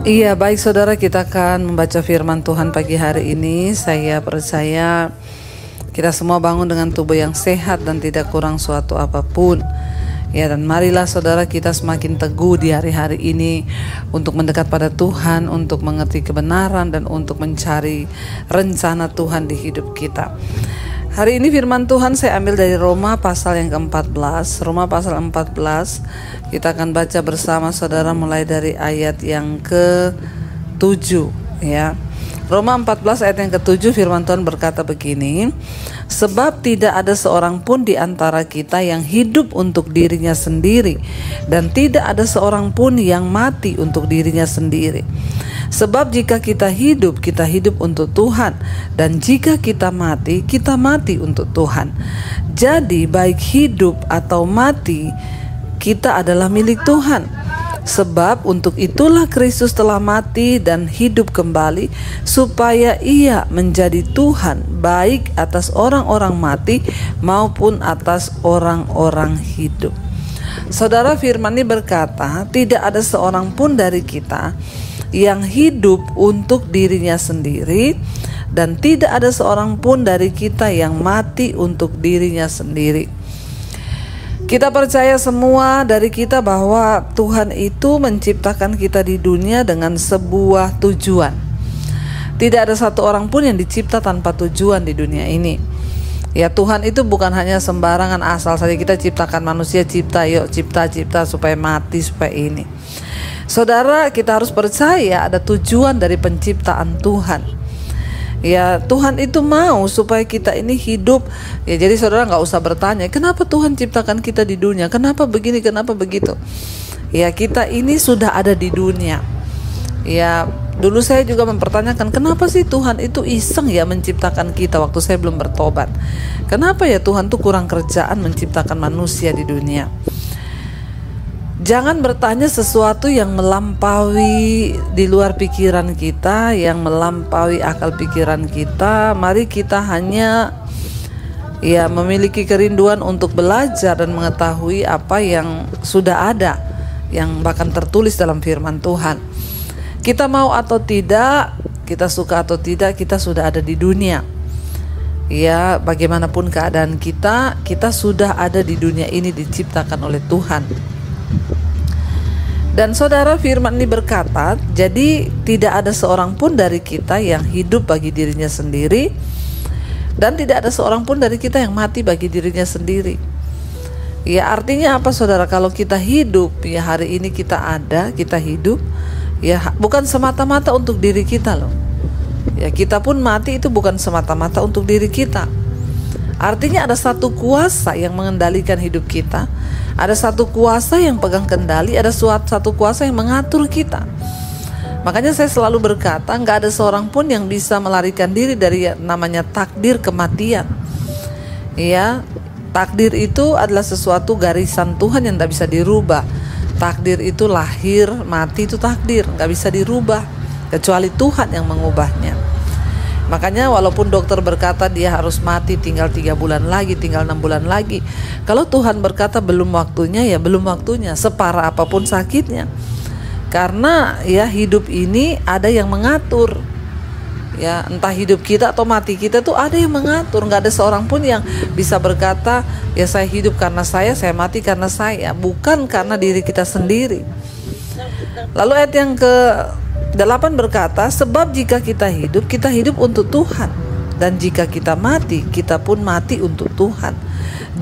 Iya, baik saudara, kita akan membaca firman Tuhan pagi hari ini. Saya percaya kita semua bangun dengan tubuh yang sehat dan tidak kurang suatu apapun. Ya, dan marilah saudara kita semakin teguh di hari-hari ini untuk mendekat pada Tuhan, untuk mengerti kebenaran dan untuk mencari rencana Tuhan di hidup kita. Hari ini firman Tuhan saya ambil dari Roma pasal yang ke-14. Roma pasal 14. Kita akan baca bersama saudara mulai dari ayat yang ke-7 ya. Roma 14 ayat yang ke-7 firman Tuhan berkata begini. Sebab tidak ada seorang pun di antara kita yang hidup untuk dirinya sendiri, dan tidak ada seorang pun yang mati untuk dirinya sendiri. Sebab jika kita hidup untuk Tuhan, dan jika kita mati untuk Tuhan. Jadi baik hidup atau mati, kita adalah milik Tuhan. Sebab untuk itulah Kristus telah mati dan hidup kembali, supaya ia menjadi Tuhan baik atas orang-orang mati maupun atas orang-orang hidup. Saudara, firman ini berkata, tidak ada seorang pun dari kita yang hidup untuk dirinya sendiri, dan tidak ada seorang pun dari kita yang mati untuk dirinya sendiri. Kita percaya semua dari kita bahwa Tuhan itu menciptakan kita di dunia dengan sebuah tujuan. Tidak ada satu orang pun yang dicipta tanpa tujuan di dunia ini. Ya, Tuhan itu bukan hanya sembarangan asal saja kita ciptakan manusia, cipta supaya mati, supaya ini. Saudara, kita harus percaya ada tujuan dari penciptaan Tuhan. Ya, Tuhan itu mau supaya kita ini hidup. Ya, jadi saudara nggak usah bertanya, kenapa Tuhan ciptakan kita di dunia? Kenapa begini, kenapa begitu? Ya, kita ini sudah ada di dunia. Ya, dulu saya juga mempertanyakan, kenapa sih Tuhan itu iseng ya menciptakan kita waktu saya belum bertobat? Kenapa ya Tuhan tuh kurang kerjaan menciptakan manusia di dunia? Jangan bertanya sesuatu yang melampaui di luar pikiran kita, yang melampaui akal pikiran kita. Mari kita hanya memiliki kerinduan untuk belajar dan mengetahui apa yang sudah ada, yang bahkan tertulis dalam firman Tuhan. Kita mau atau tidak, kita suka atau tidak, kita sudah ada di dunia. Ya, bagaimanapun keadaan kita sudah ada di dunia ini, diciptakan oleh Tuhan. Dan saudara, firman ini berkata, jadi tidak ada seorang pun dari kita yang hidup bagi dirinya sendiri, dan tidak ada seorang pun dari kita yang mati bagi dirinya sendiri. Ya, artinya apa saudara? Kalau kita hidup, ya hari ini kita ada, kita hidup, ya bukan semata-mata untuk diri kita loh. Ya, kita pun mati itu bukan semata-mata untuk diri kita. Artinya ada satu kuasa yang mengendalikan hidup kita. Ada satu kuasa yang pegang kendali. Ada satu kuasa yang mengatur kita. Makanya saya selalu berkata, gak ada seorang pun yang bisa melarikan diri dari namanya takdir kematian. Ya, takdir itu adalah sesuatu garisan Tuhan yang gak bisa dirubah. Takdir itu lahir, mati itu takdir, gak bisa dirubah, kecuali Tuhan yang mengubahnya. Makanya walaupun dokter berkata dia harus mati tinggal 3 bulan lagi, tinggal 6 bulan lagi, kalau Tuhan berkata belum waktunya, ya belum waktunya, separah apapun sakitnya. Karena ya hidup ini ada yang mengatur. Ya, entah hidup kita atau mati kita tuh ada yang mengatur. Gak ada seorang pun yang bisa berkata, ya saya hidup karena saya mati karena saya. Bukan karena diri kita sendiri. Lalu ayat yang ke-8 berkata, sebab jika kita hidup untuk Tuhan, dan jika kita mati, kita pun mati untuk Tuhan.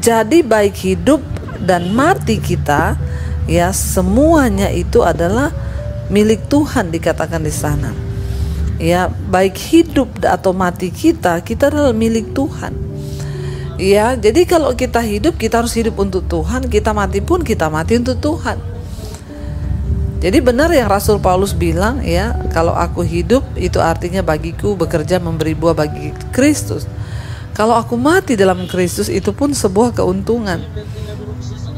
Jadi baik hidup dan mati kita, ya semuanya itu adalah milik Tuhan, dikatakan di sana. Ya, baik hidup atau mati kita adalah milik Tuhan. Ya, jadi kalau kita hidup, kita harus hidup untuk Tuhan. Kita mati pun kita mati untuk Tuhan. Jadi benar yang Rasul Paulus bilang, ya, kalau aku hidup itu artinya bagiku bekerja memberi buah bagi Kristus. Kalau aku mati dalam Kristus itu pun sebuah keuntungan.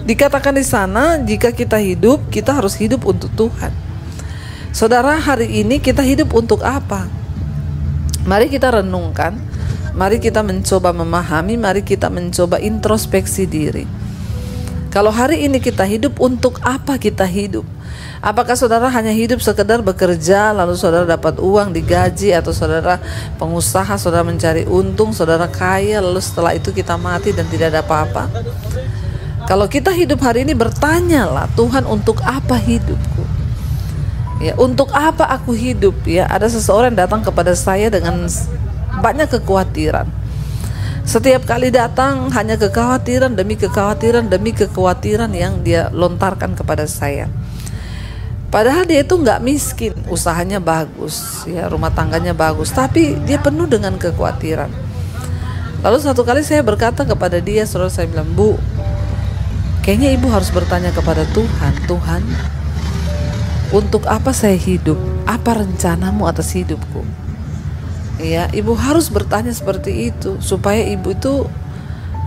Dikatakan di sana, jika kita hidup, kita harus hidup untuk Tuhan. Saudara, hari ini kita hidup untuk apa? Mari kita renungkan, mari kita mencoba memahami, mari kita mencoba introspeksi diri. Kalau hari ini kita hidup, untuk apa kita hidup? Apakah saudara hanya hidup sekedar bekerja, lalu saudara dapat uang, digaji, atau saudara pengusaha, saudara mencari untung, saudara kaya, lalu setelah itu kita mati dan tidak ada apa-apa? Kalau kita hidup hari ini, bertanyalah, Tuhan, untuk apa hidupku? Ya, untuk apa aku hidup? Ya, ada seseorang datang kepada saya dengan banyak kekhawatiran. Setiap kali datang hanya kekhawatiran demi kekhawatiran demi kekhawatiran yang dia lontarkan kepada saya. Padahal dia itu nggak miskin, usahanya bagus, ya, rumah tangganya bagus, tapi dia penuh dengan kekhawatiran. Lalu satu kali saya berkata kepada dia, saudara, saya bilang, Bu, kayaknya ibu harus bertanya kepada Tuhan, Tuhan, untuk apa saya hidup? Apa rencanamu atas hidupku? Ya, ibu harus bertanya seperti itu supaya ibu itu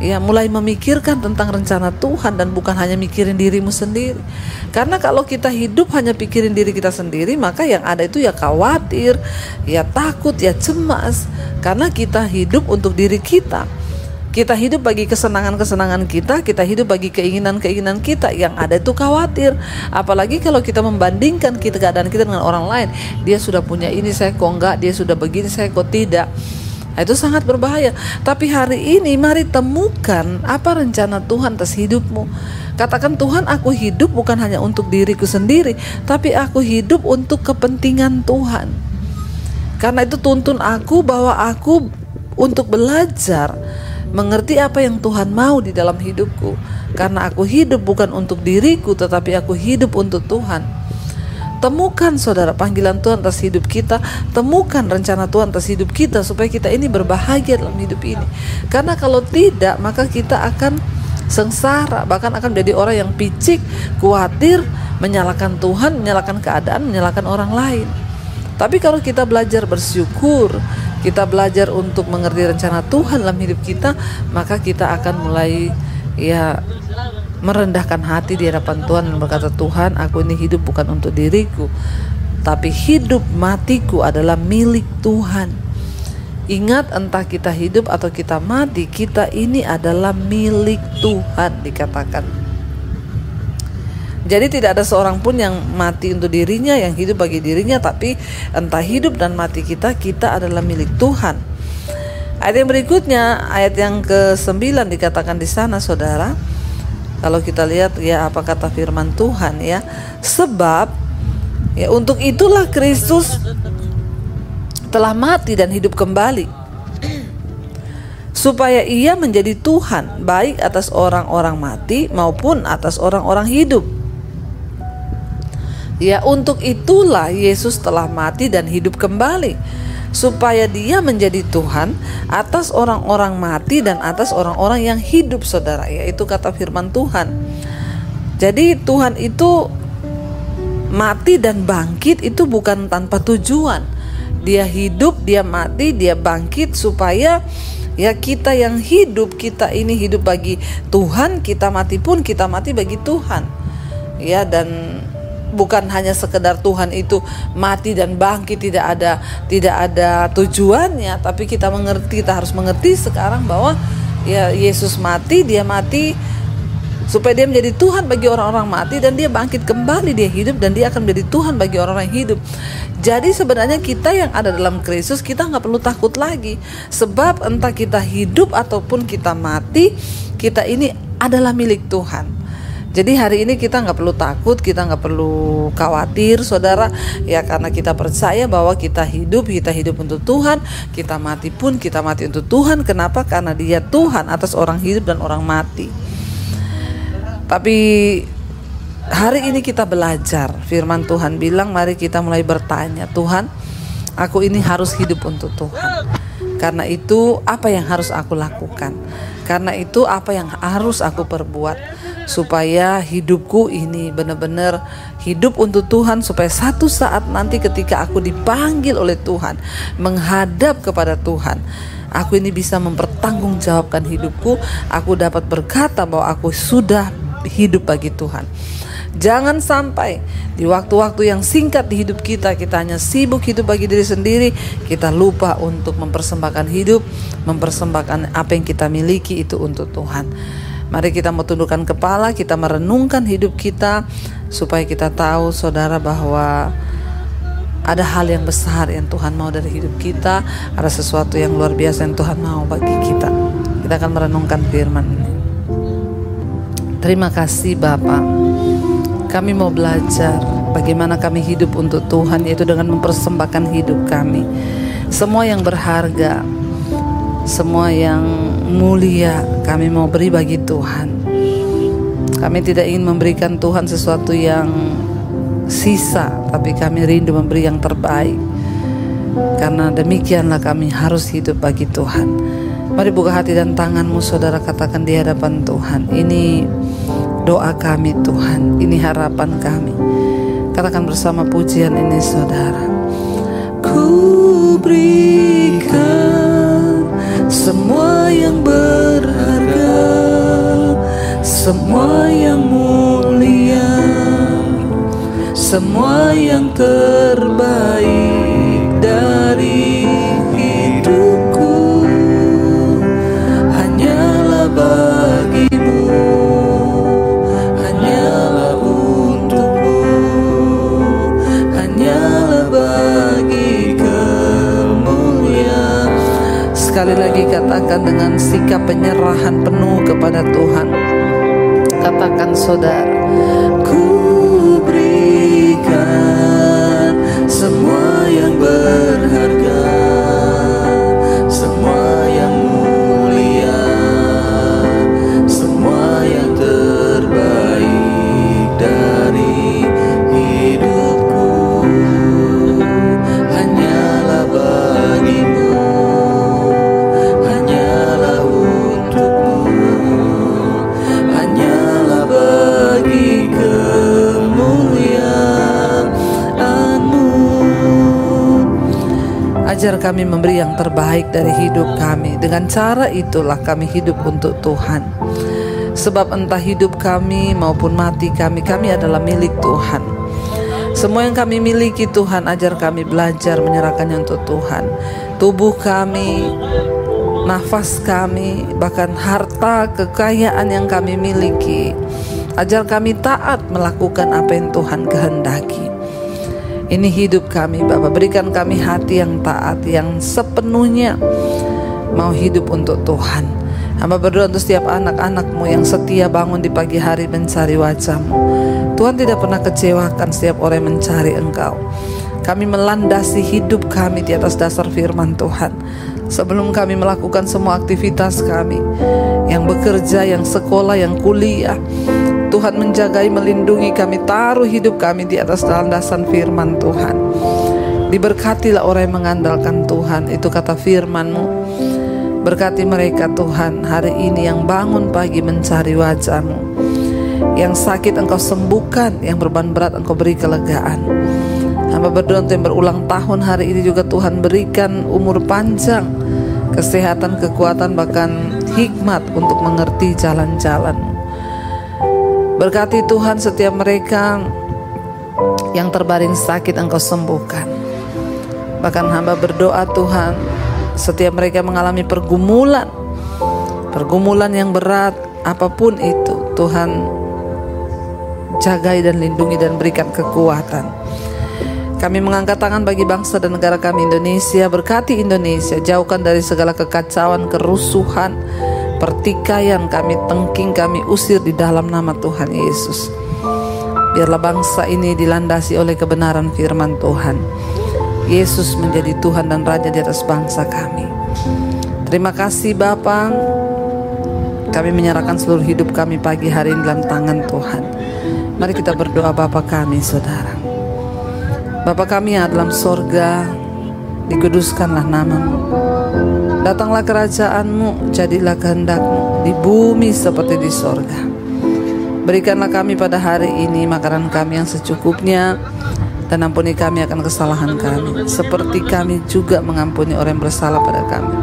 ya mulai memikirkan tentang rencana Tuhan dan bukan hanya mikirin dirimu sendiri. Karena kalau kita hidup hanya pikirin diri kita sendiri, maka yang ada itu ya khawatir, ya takut, ya cemas. Karena kita hidup untuk diri kita. Kita hidup bagi kesenangan-kesenangan kita, kita hidup bagi keinginan-keinginan kita. Yang ada itu khawatir. Apalagi kalau kita membandingkan keadaan kita dengan orang lain. Dia sudah punya ini, saya kok enggak, dia sudah begini, saya kok tidak. Nah, itu sangat berbahaya. Tapi hari ini mari temukan apa rencana Tuhan atas hidupmu. Katakan, Tuhan, aku hidup bukan hanya untuk diriku sendiri, tapi aku hidup untuk kepentingan Tuhan. Karena itu tuntun aku bahwa aku untuk belajar mengerti apa yang Tuhan mau di dalam hidupku. Karena aku hidup bukan untuk diriku, tetapi aku hidup untuk Tuhan. Temukan, saudara, panggilan Tuhan atas hidup kita. Temukan rencana Tuhan atas hidup kita supaya kita ini berbahagia dalam hidup ini. Karena kalau tidak, maka kita akan sengsara, bahkan akan menjadi orang yang picik, khawatir, menyalahkan Tuhan, menyalahkan keadaan, menyalahkan orang lain. Tapi kalau kita belajar bersyukur, kita belajar untuk mengerti rencana Tuhan dalam hidup kita, maka kita akan mulai ya merendahkan hati di hadapan Tuhan dan berkata, Tuhan, aku ini hidup bukan untuk diriku, tapi hidup matiku adalah milik Tuhan. Ingat, entah kita hidup atau kita mati, kita ini adalah milik Tuhan, dikatakan. Jadi tidak ada seorang pun yang mati untuk dirinya, yang hidup bagi dirinya, tapi entah hidup dan mati kita adalah milik Tuhan. Ayat yang berikutnya, ayat yang ke-9 dikatakan di sana, saudara. Kalau kita lihat ya apa kata firman Tuhan ya, sebab ya untuk itulah Kristus telah mati dan hidup kembali, supaya ia menjadi Tuhan baik atas orang-orang mati maupun atas orang-orang hidup. Ya, untuk itulah Yesus telah mati dan hidup kembali, supaya dia menjadi Tuhan atas orang-orang mati dan atas orang-orang yang hidup, saudara. Yaitu kata firman Tuhan. Jadi Tuhan itu mati dan bangkit itu bukan tanpa tujuan. Dia hidup, dia mati, dia bangkit supaya ya kita yang hidup, kita ini hidup bagi Tuhan, kita mati pun kita mati bagi Tuhan. Ya, dan bukan hanya sekedar Tuhan itu mati dan bangkit tidak ada tujuannya, tapi kita harus mengerti sekarang bahwa ya Yesus mati, dia mati supaya dia menjadi Tuhan bagi orang-orang mati, dan dia bangkit kembali, dia hidup dan dia akan menjadi Tuhan bagi orang-orang yang hidup. Jadi sebenarnya kita yang ada dalam Kristus, kita nggak perlu takut lagi, sebab entah kita hidup ataupun kita mati, kita ini adalah milik Tuhan. Jadi hari ini kita nggak perlu takut, kita nggak perlu khawatir, saudara, ya, karena kita percaya bahwa kita hidup untuk Tuhan, kita mati pun kita mati untuk Tuhan. Kenapa? Karena dia Tuhan atas orang hidup dan orang mati. Tapi hari ini kita belajar, firman Tuhan bilang, mari kita mulai bertanya, Tuhan, aku ini harus hidup untuk Tuhan. Karena itu apa yang harus aku lakukan? Karena itu apa yang harus aku perbuat? Supaya hidupku ini benar-benar hidup untuk Tuhan, supaya satu saat nanti ketika aku dipanggil oleh Tuhan, menghadap kepada Tuhan, aku ini bisa mempertanggungjawabkan hidupku. Aku dapat berkata bahwa aku sudah hidup bagi Tuhan. Jangan sampai di waktu-waktu yang singkat di hidup kita, kita hanya sibuk hidup bagi diri sendiri, kita lupa untuk mempersembahkan hidup, mempersembahkan apa yang kita miliki itu untuk Tuhan. Mari kita mau tundukkan kepala, kita merenungkan hidup kita, supaya kita tahu saudara bahwa ada hal yang besar yang Tuhan mau dari hidup kita. Ada sesuatu yang luar biasa yang Tuhan mau bagi kita. Kita akan merenungkan firman ini. Terima kasih Bapa. Kami mau belajar bagaimana kami hidup untuk Tuhan, yaitu dengan mempersembahkan hidup kami. Semua yang berharga, semua yang mulia kami mau beri bagi Tuhan. Kami tidak ingin memberikan Tuhan sesuatu yang sisa, tapi kami rindu memberi yang terbaik. Karena demikianlah kami harus hidup bagi Tuhan. Mari buka hati dan tanganmu saudara, katakan di hadapan Tuhan, ini doa kami Tuhan, ini harapan kami. Katakan bersama pujian ini saudara. Ku berikan semua yang berharga, semua yang mulia, semua yang terbaik dari hidupku, hanyalah bagimu, hanyalah untukmu, hanyalah bagi kemuliaan. Sekali lagi katakan dengan sikap penyerahan penuh kepada Tuhan. Katakan saudara, ku berikan semua yang berharga, semua yang mulia, semua yang terbaik dari hidupku, hanyalah bagimu, hanyalah untukmu, hanyalah bagi kemuliaan-Mu. Ajar kami memberi yang terbaik dari hidup kami. Dengan cara itulah kami hidup untuk Tuhan. Sebab entah hidup kami maupun mati kami adalah milik Tuhan. Semua yang kami miliki Tuhan, ajar kami belajar menyerahkannya untuk Tuhan. Tubuh kami, nafas kami, bahkan harta kekayaan yang kami miliki, ajar kami taat melakukan apa yang Tuhan kehendaki. Ini hidup kami Bapa, berikan kami hati yang taat, yang sepenuhnya mau hidup untuk Tuhan. Hamba berdoa untuk setiap anak-anak-Mu yang setia bangun di pagi hari mencari wajah-Mu. Tuhan tidak pernah kecewakan setiap orang yang mencari Engkau. Kami melandasi hidup kami di atas dasar firman Tuhan. Sebelum kami melakukan semua aktivitas kami, yang bekerja, yang sekolah, yang kuliah, Tuhan menjagai, melindungi kami, taruh hidup kami di atas landasan firman Tuhan. Diberkatilah orang yang mengandalkan Tuhan, itu kata firman-Mu. Berkati mereka Tuhan hari ini yang bangun pagi mencari wajah-Mu. Yang sakit Engkau sembuhkan, yang beban berat Engkau beri kelegaan. Hamba berdoa untuk yang berulang tahun hari ini juga Tuhan berikan umur panjang, kesehatan, kekuatan, bahkan hikmat untuk mengerti jalan-jalan. Berkati Tuhan setiap mereka yang terbaring sakit Engkau sembuhkan. Bahkan hamba berdoa Tuhan, setiap mereka mengalami pergumulan yang berat, apapun itu, Tuhan jagai dan lindungi dan berikan kekuatan. Kami mengangkat tangan bagi bangsa dan negara kami Indonesia. Berkati Indonesia, jauhkan dari segala kekacauan, kerusuhan, pertikaian. Kami tengking, kami usir di dalam nama Tuhan Yesus. Biarlah bangsa ini dilandasi oleh kebenaran firman Tuhan. Yesus menjadi Tuhan dan Raja di atas bangsa kami. Terima kasih Bapa. Kami menyerahkan seluruh hidup kami pagi hari ini dalam tangan Tuhan. Mari kita berdoa. Bapa kami saudara, Bapa kami yang dalam sorga, dikuduskanlah nama-Mu. Datanglah kerajaan-Mu, jadilah kehendak-Mu di bumi seperti di sorga. Berikanlah kami pada hari ini makanan kami yang secukupnya, dan ampuni kami akan kesalahan kami, seperti kami juga mengampuni orang yang bersalah pada kami.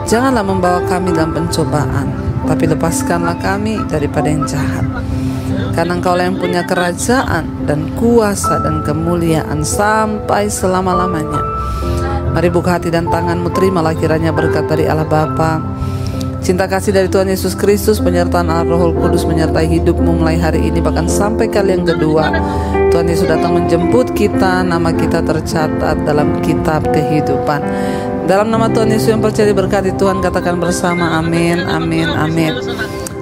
Janganlah membawa kami dalam pencobaan, tapi lepaskanlah kami daripada yang jahat. Karena Engkaulah yang punya kerajaan dan kuasa dan kemuliaan sampai selama-lamanya. Mari buka hati dan tanganmu, terimalah kiranya berkat dari Allah Bapa, Cinta kasih dari Tuhan Yesus Kristus, penyertaan Allah Roh Kudus menyertai hidupmu mulai hari ini bahkan sampai kali yang kedua. Tuhan Yesus datang menjemput kita, nama kita tercatat dalam kitab kehidupan. Dalam nama Tuhan Yesus yang percaya diberkati Tuhan, katakan bersama amin, amin, amin.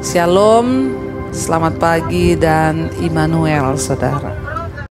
Shalom, selamat pagi dan Immanuel saudara.